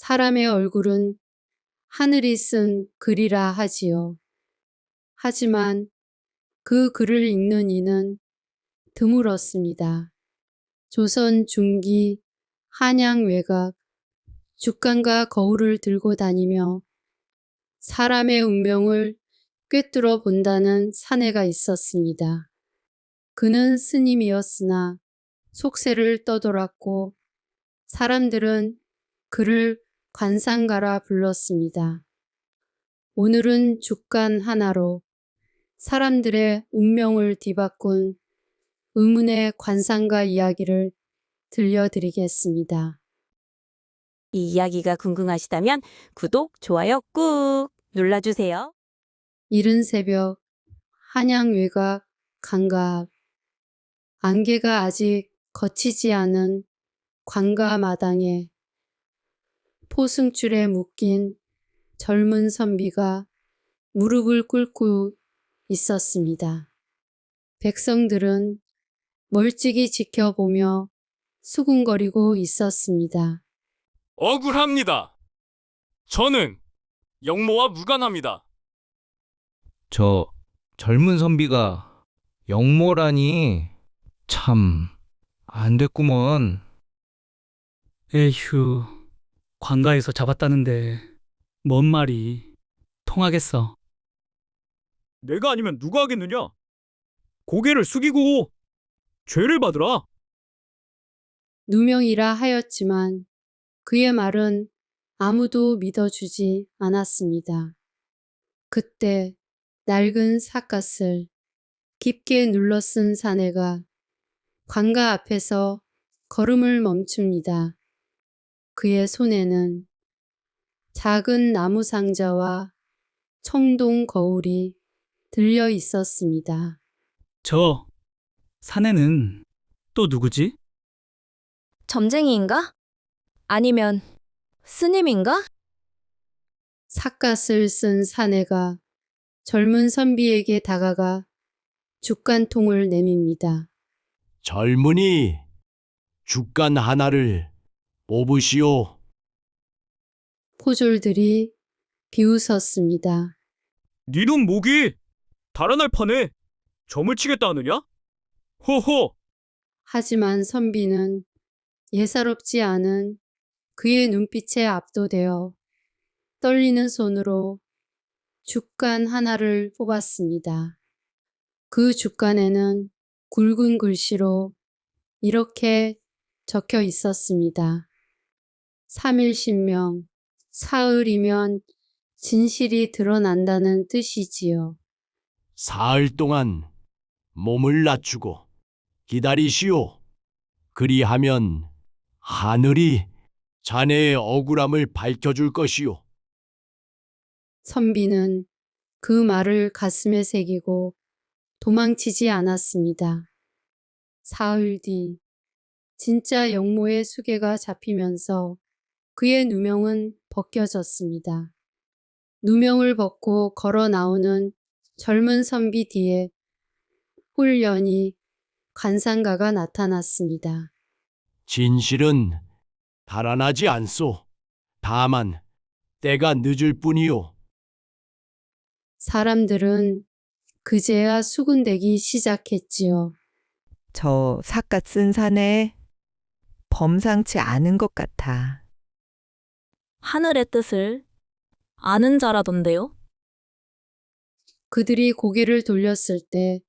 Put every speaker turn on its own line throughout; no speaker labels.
사람의 얼굴은 하늘이 쓴 글이라 하지요. 하지만 그 글을 읽는 이는 드물었습니다. 조선 중기 한양 외곽 죽간과 거울을 들고 다니며 사람의 운명을 꿰뚫어 본다는 사내가 있었습니다. 그는 스님이었으나 속세를 떠돌았고 사람들은 그를 관상가라 불렀습니다. 오늘은 죽간 하나로 사람들의 운명을 뒤바꾼 의문의 관상가 이야기를 들려드리겠습니다.
이 이야기가 궁금하시다면 구독, 좋아요 꾹 눌러주세요.
이른 새벽 한양 외곽 강가 앞 안개가 아직 거치지 않은 관가 마당에 포승줄에 묶인 젊은 선비가 무릎을 꿇고 있었습니다. 백성들은 멀찍이 지켜보며 수군거리고 있었습니다.
억울합니다. 저는 영모와 무관합니다.
저 젊은 선비가 영모라니 참 안 됐구먼.
에휴, 관가에서 잡았다는데 뭔 말이 통하겠어.
내가 아니면 누가 하겠느냐? 고개를 숙이고 죄를 받으라.
누명이라 하였지만 그의 말은 아무도 믿어주지 않았습니다. 그때 낡은 삿갓을 깊게 눌러쓴 사내가 관가 앞에서 걸음을 멈춥니다. 그의 손에는 작은 나무 상자와 청동 거울이 들려 있었습니다.
저 사내는 또 누구지?
점쟁이인가? 아니면 스님인가?
삿갓을 쓴 사내가 젊은 선비에게 다가가 죽간통을 내밉니다.
젊은이, 죽간 하나를 뽑으시오.
포졸들이 비웃었습니다.
니놈 목이 달아날 판에 점을 치겠다 하느냐? 호호!
하지만 선비는 예사롭지 않은 그의 눈빛에 압도되어 떨리는 손으로 죽간 하나를 뽑았습니다. 그 죽간에는 굵은 글씨로 이렇게 적혀 있었습니다. 3일 신명, 사흘이면 진실이 드러난다는 뜻이지요.
사흘 동안 몸을 낮추고 기다리시오. 그리하면 하늘이 자네의 억울함을 밝혀줄 것이오.
선비는 그 말을 가슴에 새기고 도망치지 않았습니다. 사흘 뒤 진짜 영모의 수계가 잡히면서 그의 누명은 벗겨졌습니다. 누명을 벗고 걸어 나오는 젊은 선비 뒤에 홀연히 관상가가 나타났습니다.
진실은 달아나지 않소. 다만 때가 늦을 뿐이오.
사람들은 그제야 수군대기 시작했지요.
저 삿갓 쓴 사내 범상치 않은 것 같아.
하늘의 뜻을 아는 자라던데요?
그들이 고개를 돌렸을 때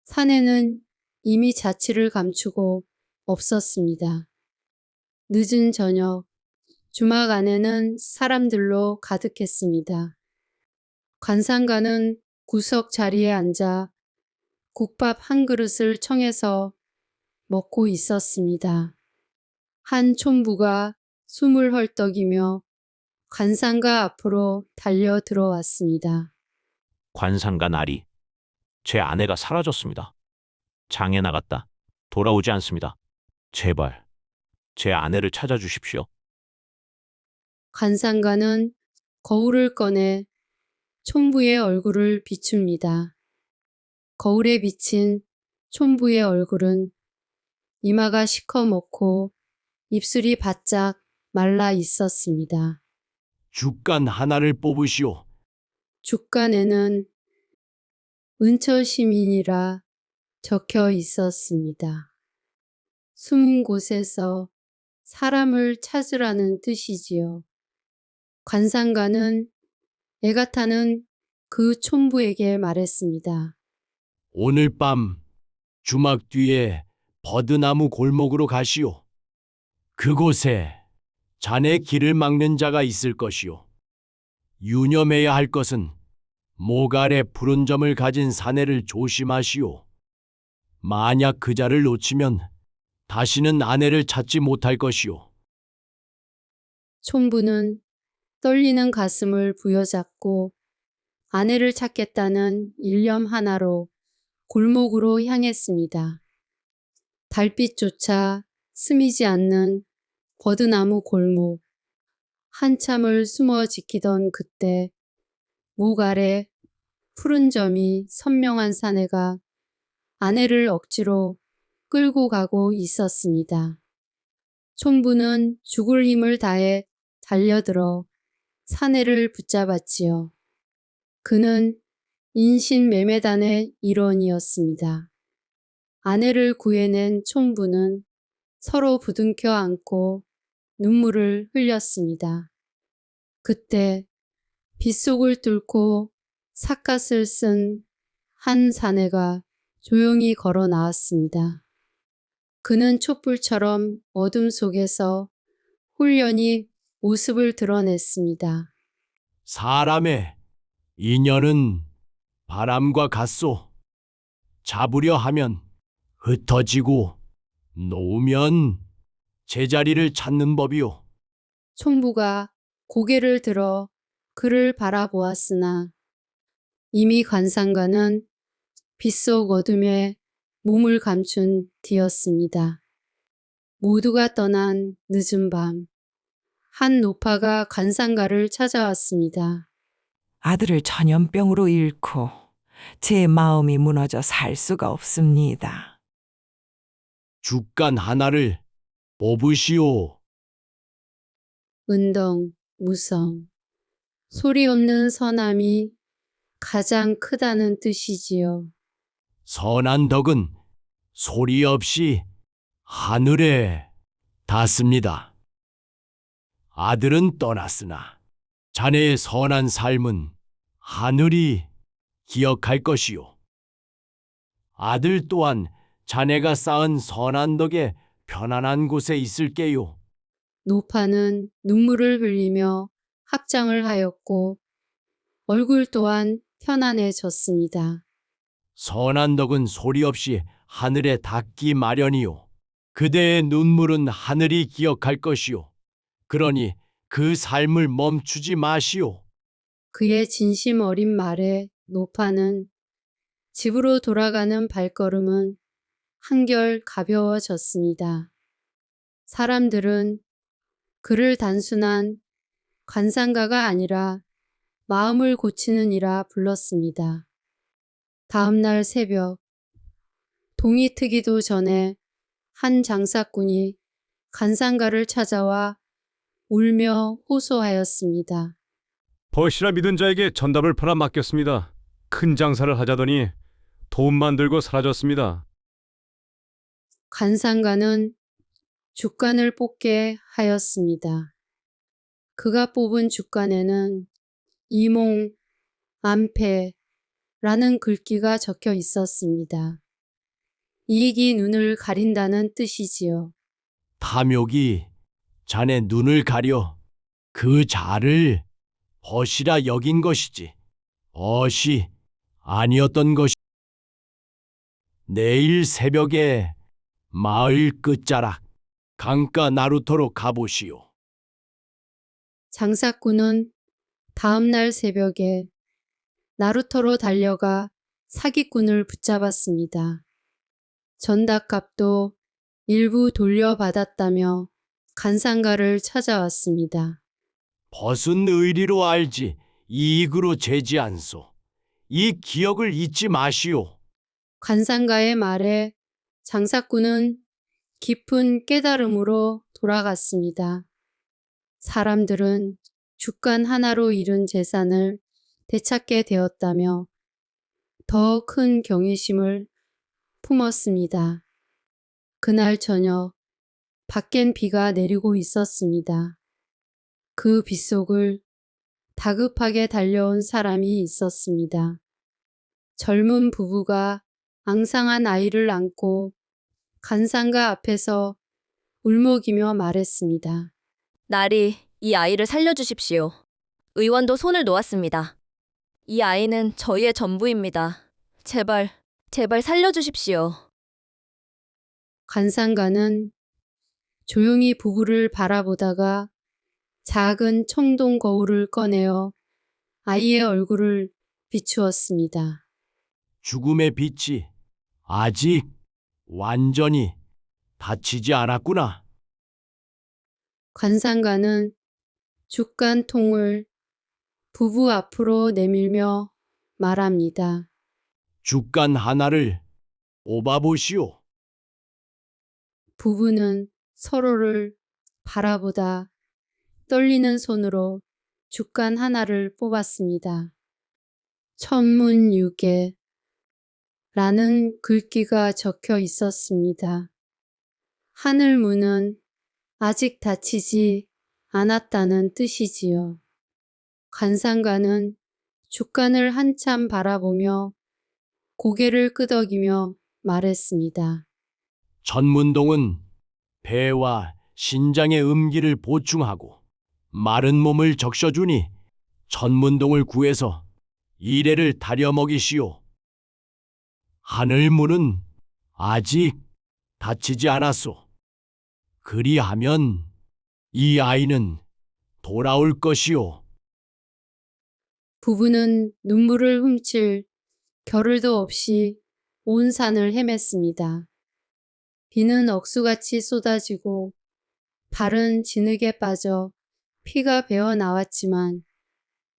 사내는 이미 자취를 감추고 없었습니다. 늦은 저녁, 주막 안에는 사람들로 가득했습니다. 관상가는 구석 자리에 앉아 국밥 한 그릇을 청해서 먹고 있었습니다. 한 촌부가 숨을 헐떡이며 관상가 앞으로 달려 들어왔습니다.
관상가 나리, 제 아내가 사라졌습니다. 장에 나갔다. 돌아오지 않습니다. 제발, 제 아내를 찾아주십시오.
관상가는 거울을 꺼내 촌부의 얼굴을 비춥니다. 거울에 비친 촌부의 얼굴은 이마가 시커멓고 입술이 바짝 말라 있었습니다.
죽간 하나를 뽑으시오.
죽간에는 은처 시민이라 적혀 있었습니다. 숨은 곳에서 사람을 찾으라는 뜻이지요. 관상가는 애가 타는 그 촌부에게 말했습니다.
오늘 밤 주막 뒤에 버드나무 골목으로 가시오. 그곳에 자네 길을 막는 자가 있을 것이오. 유념해야 할 것은 목 아래 푸른 점을 가진 사내를 조심하시오. 만약 그 자를 놓치면 다시는 아내를 찾지 못할 것이오.
촌부는 떨리는 가슴을 부여잡고 아내를 찾겠다는 일념 하나로 골목으로 향했습니다. 달빛조차 스미지 않는 버드나무 골목. 한참을 숨어 지키던 그때 목 아래 푸른 점이 선명한 사내가 아내를 억지로 끌고 가고 있었습니다. 촌부는 죽을 힘을 다해 달려들어 사내를 붙잡았지요. 그는 인신매매단의 일원이었습니다. 아내를 구해낸 촌부는 서로 부둥켜 안고 눈물을 흘렸습니다. 그때 빗속을 뚫고 삿갓을 쓴 한 사내가 조용히 걸어 나왔습니다. 그는 촛불처럼 어둠 속에서 홀연히 모습을 드러냈습니다.
사람의 인연은 바람과 같소. 잡으려 하면 흩어지고 놓으면 제자리를 찾는 법이오.
촌부가 고개를 들어 그를 바라보았으나 이미 관상가는 빗속 어둠에 몸을 감춘 뒤였습니다. 모두가 떠난 늦은 밤, 한 노파가 관상가를 찾아왔습니다.
아들을 전염병으로 잃고 제 마음이 무너져 살 수가 없습니다.
죽간 하나를 뽑으시오.
은덩, 무성, 소리 없는 선함이 가장 크다는 뜻이지요.
선한 덕은 소리 없이 하늘에 닿습니다. 아들은 떠났으나 자네의 선한 삶은 하늘이 기억할 것이요. 아들 또한 자네가 쌓은 선한 덕에 편안한 곳에 있을게요.
노파는 눈물을 흘리며 합장을 하였고 얼굴 또한 편안해졌습니다.
선한 덕은 소리 없이 하늘에 닿기 마련이요. 그대의 눈물은 하늘이 기억할 것이요. 그러니 그 삶을 멈추지 마시오.
그의 진심 어린 말에 노파는 집으로 돌아가는 발걸음은 한결 가벼워졌습니다. 사람들은 그를 단순한 관상가가 아니라 마음을 고치는 이라 불렀습니다. 다음 날 새벽, 동이 트기도 전에 한 장사꾼이 관상가를 찾아와 울며 호소하였습니다.
벗이라 믿은 자에게 전답을 팔아 맡겼습니다. 큰 장사를 하자더니 돈만 들고 사라졌습니다.
관상가는 죽간을 뽑게 하였습니다. 그가 뽑은 죽간에는 이몽, 안패라는 글귀가 적혀 있었습니다. 이익이 눈을 가린다는 뜻이지요.
탐욕이 자네 눈을 가려 그 자를 벗이라 여긴 것이지 벗이 아니었던 것이. 내일 새벽에 마을 끝자락 강가 나루터로 가보시오.
장사꾼은 다음 날 새벽에 나루터로 달려가 사기꾼을 붙잡았습니다. 전닭값도 일부 돌려받았다며 관상가를 찾아왔습니다.
벗은 의리로 알지 이익으로 재지 않소. 이 기억을 잊지 마시오.
관상가의 말에 장사꾼은 깊은 깨달음으로 돌아갔습니다. 사람들은 주간 하나로 이룬 재산을 되찾게 되었다며 더 큰 경외심을 품었습니다. 그날 저녁 밖엔 비가 내리고 있었습니다. 그 빗속을 다급하게 달려온 사람이 있었습니다. 젊은 부부가 앙상한 아이를 안고 간상가 앞에서 울먹이며 말했습니다.
나리, 이 아이를 살려주십시오. 의원도 손을 놓았습니다. 이 아이는 저희의 전부입니다. 제발, 제발 살려주십시오.
간상가는 조용히 부부를 바라보다가 작은 청동 거울을 꺼내어 아이의 얼굴을 비추었습니다.
죽음의 빛이 아직 완전히 닫히지 않았구나.
관상가는 죽간 통을 부부 앞으로 내밀며 말합니다.
죽간 하나를 뽑아보시오.
부부는 서로를 바라보다 떨리는 손으로 죽간 하나를 뽑았습니다. 천문유계 라는 글귀가 적혀 있었습니다. 하늘문은 아직 닫히지 않았다는 뜻이지요. 관상가는 죽간을 한참 바라보며 고개를 끄덕이며 말했습니다.
전문동은 폐와 신장의 음기를 보충하고 마른 몸을 적셔주니 전문동을 구해서 이래를 다려 먹이시오. 하늘문은 아직 닫히지 않았소. 그리하면 이 아이는 돌아올 것이오.
부부는 눈물을 훔칠 겨를도 없이 온 산을 헤맸습니다. 비는 억수같이 쏟아지고 발은 진흙에 빠져 피가 배어 나왔지만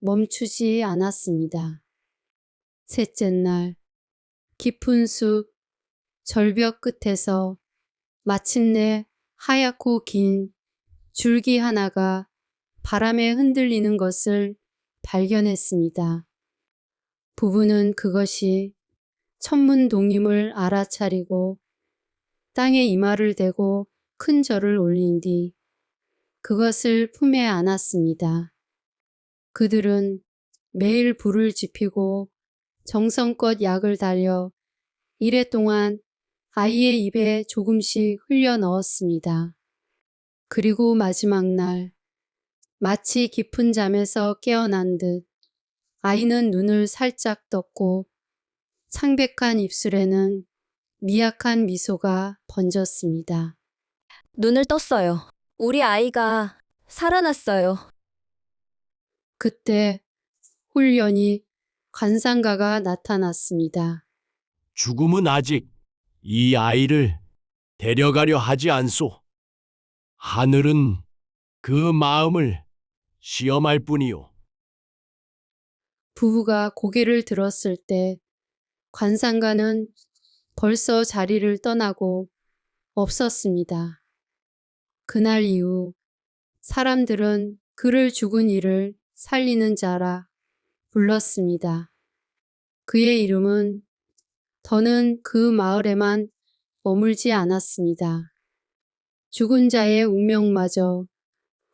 멈추지 않았습니다. 셋째 날 깊은 숲 절벽 끝에서 마침내 하얗고 긴 줄기 하나가 바람에 흔들리는 것을 발견했습니다. 부부는 그것이 천문동임을 알아차리고 땅에 이마를 대고 큰 절을 올린 뒤 그것을 품에 안았습니다. 그들은 매일 불을 지피고 정성껏 약을 달여 이래 동안 아이의 입에 조금씩 흘려 넣었습니다. 그리고 마지막 날 마치 깊은 잠에서 깨어난 듯 아이는 눈을 살짝 떴고 창백한 입술에는 미약한 미소가 번졌습니다.
눈을 떴어요. 우리 아이가 살아났어요.
그때 홀연히 관상가가 나타났습니다.
죽음은 아직 이 아이를 데려가려 하지 않소. 하늘은 그 마음을 시험할 뿐이요.
부부가 고개를 들었을 때 관상가는 벌써 자리를 떠나고 없었습니다. 그날 이후 사람들은 그를 죽은 이를 살리는 자라 불렀습니다. 그의 이름은 더는 그 마을에만 머물지 않았습니다. 죽은 자의 운명마저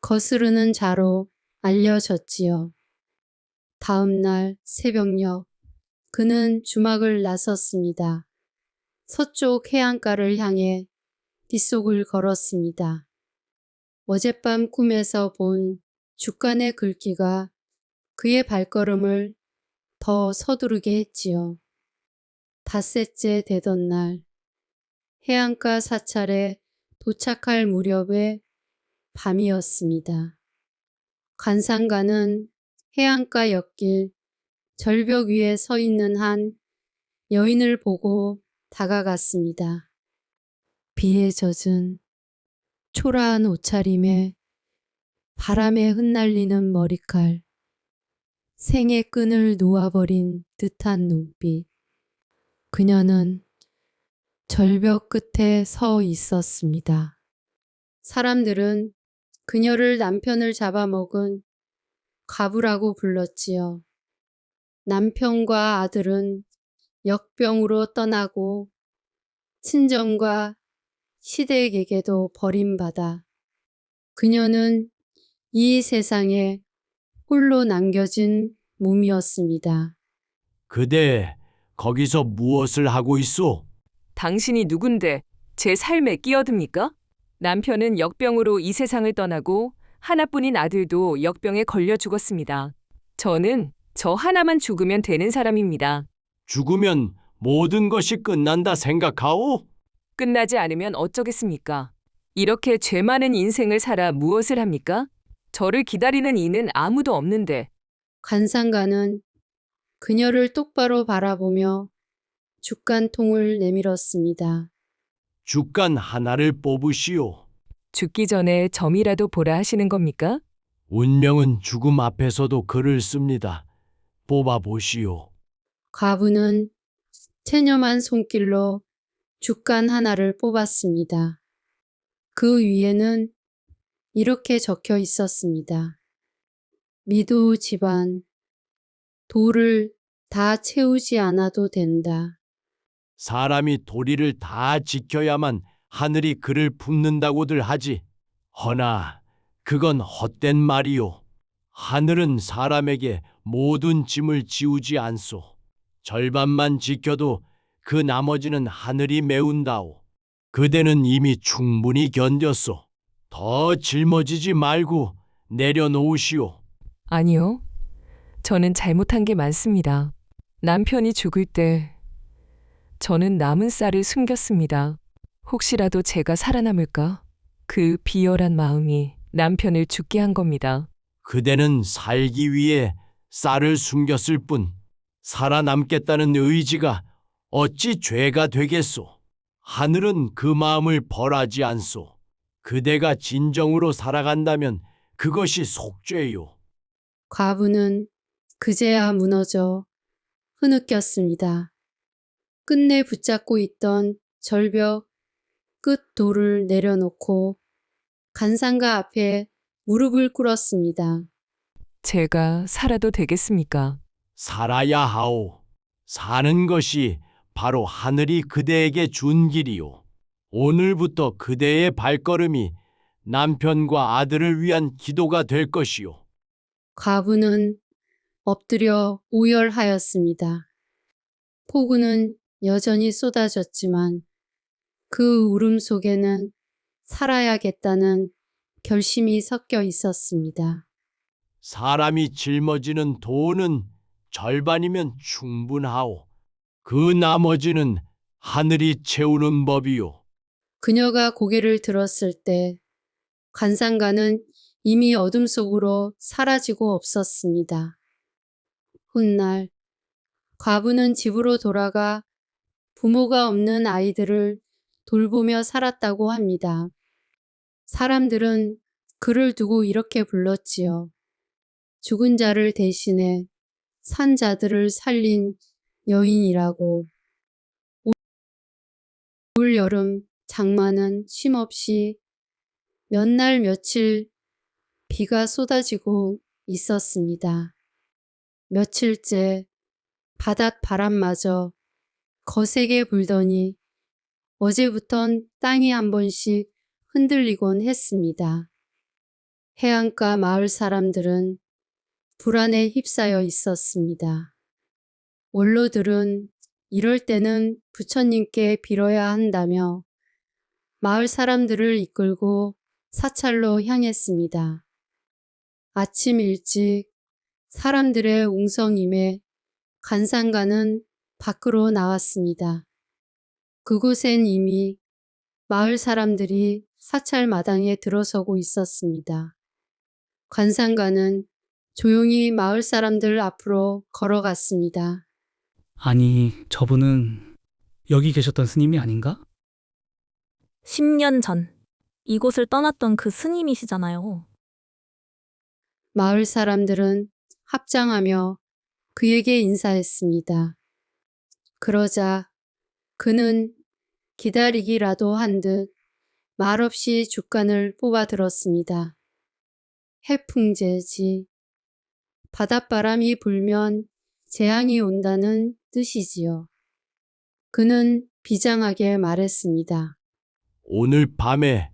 거스르는 자로 알려졌지요. 다음 날 새벽녘 그는 주막을 나섰습니다. 서쪽 해안가를 향해 빗속을 걸었습니다. 어젯밤 꿈에서 본 죽간의 글귀가 그의 발걸음을 더 서두르게 했지요. 닷새째 되던 날 해안가 사찰에 도착할 무렵에 밤이었습니다. 관상가는 해안가 옆길 절벽 위에 서 있는 한 여인을 보고 다가갔습니다. 비에 젖은 초라한 옷차림에 바람에 흩날리는 머리칼, 생의 끈을 놓아버린 듯한 눈빛. 그녀는 절벽 끝에 서 있었습니다. 사람들은 그녀를 남편을 잡아먹은 과부라고 불렀지요. 남편과 아들은 역병으로 떠나고 친정과 시댁에게도 버림받아 그녀는 이 세상에 홀로 남겨진 몸이었습니다.
그대 거기서 무엇을 하고 있소?
당신이 누군데 제 삶에 끼어듭니까? 남편은 역병으로 이 세상을 떠나고 하나뿐인 아들도 역병에 걸려 죽었습니다. 저는 저 하나만 죽으면 되는 사람입니다.
죽으면 모든 것이 끝난다 생각하오?
끝나지 않으면 어쩌겠습니까? 이렇게 죄 많은 인생을 살아 무엇을 합니까? 저를 기다리는 이는 아무도 없는데.
관상가는 그녀를 똑바로 바라보며 죽간통을 내밀었습니다.
죽간 하나를 뽑으시오.
죽기 전에 점이라도 보라 하시는 겁니까?
운명은 죽음 앞에서도 글을 씁니다. 뽑아보시오.
과부는 체념한 손길로 죽간 하나를 뽑았습니다. 그 위에는 이렇게 적혀 있었습니다. 미도 집안, 돌을 다 채우지 않아도 된다.
사람이 도리를 다 지켜야만 하늘이 그를 품는다고들 하지. 허나 그건 헛된 말이요. 하늘은 사람에게 모든 짐을 지우지 않소. 절반만 지켜도 그 나머지는 하늘이 메운다오. 그대는 이미 충분히 견뎠소. 더 짊어지지 말고 내려놓으시오.
아니요. 저는 잘못한 게 많습니다. 남편이 죽을 때 저는 남은 쌀을 숨겼습니다. 혹시라도 제가 살아남을까? 그 비열한 마음이 남편을 죽게 한 겁니다.
그대는 살기 위해 쌀을 숨겼을 뿐 살아남겠다는 의지가 어찌 죄가 되겠소? 하늘은 그 마음을 벌하지 않소. 그대가 진정으로 살아간다면 그것이 속죄요.
과부는 그제야 무너져 흐느꼈습니다. 끝내 붙잡고 있던 절벽 끝 돌을 내려놓고 간상가 앞에 무릎을 꿇었습니다.
제가 살아도 되겠습니까?
살아야 하오. 사는 것이 바로 하늘이 그대에게 준 길이요. 오늘부터 그대의 발걸음이 남편과 아들을 위한 기도가 될 것이요.
과부는 엎드려 오열하였습니다. 폭우는 여전히 쏟아졌지만 그 울음 속에는 살아야겠다는 결심이 섞여 있었습니다.
사람이 짊어지는 돈은 절반이면 충분하오. 그 나머지는 하늘이 채우는 법이요.
그녀가 고개를 들었을 때 관상가는 이미 어둠 속으로 사라지고 없었습니다. 훗날 과부는 집으로 돌아가 부모가 없는 아이들을 돌보며 살았다고 합니다. 사람들은 그를 두고 이렇게 불렀지요. 죽은 자를 대신해 산 자들을 살린 여인이라고. 올 여름 장마는 쉼없이 몇 날 며칠 비가 쏟아지고 있었습니다. 며칠째 바닷바람마저 거세게 불더니 어제부턴 땅이 한 번씩 흔들리곤 했습니다. 해안가 마을 사람들은 불안에 휩싸여 있었습니다. 원로들은 이럴 때는 부처님께 빌어야 한다며 마을 사람들을 이끌고 사찰로 향했습니다. 아침 일찍 사람들의 웅성임에 간상가는 밖으로 나왔습니다. 그곳엔 이미 마을 사람들이 사찰 마당에 들어서고 있었습니다. 관상가는 조용히 마을 사람들 앞으로 걸어갔습니다.
아니, 저분은 여기 계셨던 스님이 아닌가?
10년 전 이곳을 떠났던 그 스님이시잖아요.
마을 사람들은 합장하며 그에게 인사했습니다. 그러자 그는 기다리기라도 한 듯 말없이 죽간을 뽑아 들었습니다. 해풍제지. 바닷바람이 불면 재앙이 온다는 뜻이지요. 그는 비장하게 말했습니다.
오늘 밤에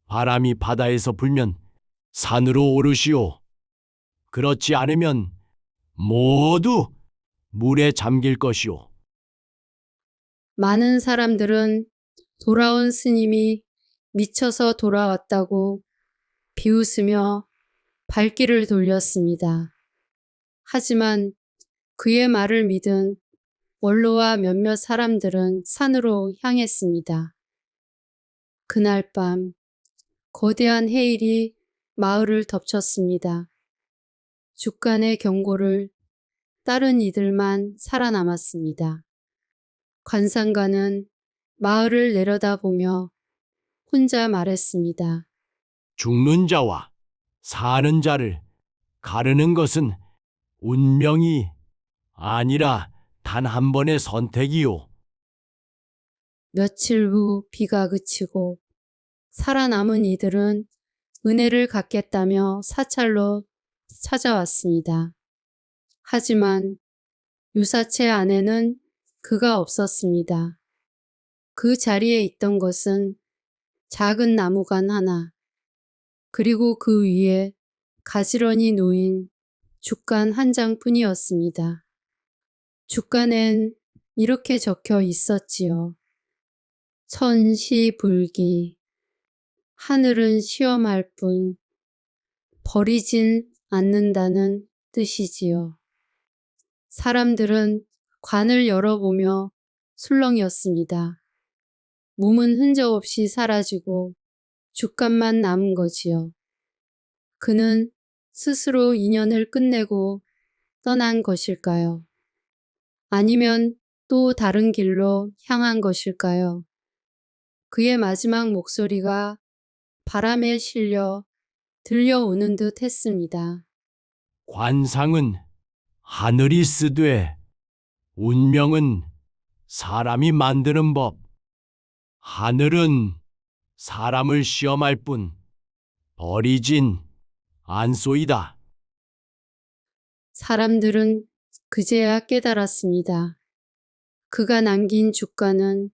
바람이 바다에서 불면 산으로 오르시오. 그렇지 않으면 모두 물에 잠길 것이오.
많은 사람들은 돌아온 스님이 미쳐서 돌아왔다고 비웃으며 발길을 돌렸습니다. 하지만 그의 말을 믿은 원로와 몇몇 사람들은 산으로 향했습니다. 그날 밤 거대한 해일이 마을을 덮쳤습니다. 주간의 경고를 따른 이들만 살아남았습니다. 관상가는 마을을 내려다보며 혼자 말했습니다.
죽는 자와 사는 자를 가르는 것은 운명이 아니라 단 한 번의 선택이요.
며칠 후 비가 그치고 살아남은 이들은 은혜를 갚겠다며 사찰로 찾아왔습니다. 하지만 유사체 안에는 그가 없었습니다. 그 자리에 있던 것은 작은 나무관 하나, 그리고 그 위에 가지런히 놓인 죽간 한 장뿐이었습니다. 죽간엔 이렇게 적혀 있었지요. 천시불기, 하늘은 시험할 뿐 버리진 않는다는 뜻이지요. 사람들은 관을 열어보며 술렁였습니다. 몸은 흔적 없이 사라지고 죽간만 남은 거지요. 그는 스스로 인연을 끝내고 떠난 것일까요? 아니면 또 다른 길로 향한 것일까요? 그의 마지막 목소리가 바람에 실려 들려오는 듯 했습니다.
관상은 하늘이 쓰되 운명은 사람이 만드는 법. 하늘은 사람을 시험할 뿐 버리진 않소이다.
사람들은 그제야 깨달았습니다. 그가 남긴 주가는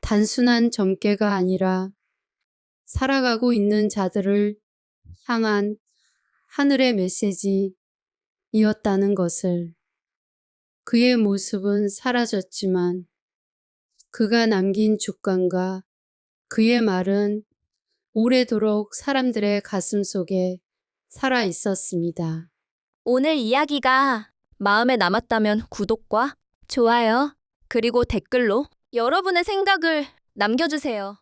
단순한 점괘가 아니라 살아가고 있는 자들을 향한 하늘의 메시지이었다는 것을. 그의 모습은 사라졌지만 그가 남긴 주간과 그의 말은 오래도록 사람들의 가슴 속에 살아 있었습니다.
오늘 이야기가 마음에 남았다면 구독과 좋아요, 그리고 댓글로 여러분의 생각을 남겨주세요.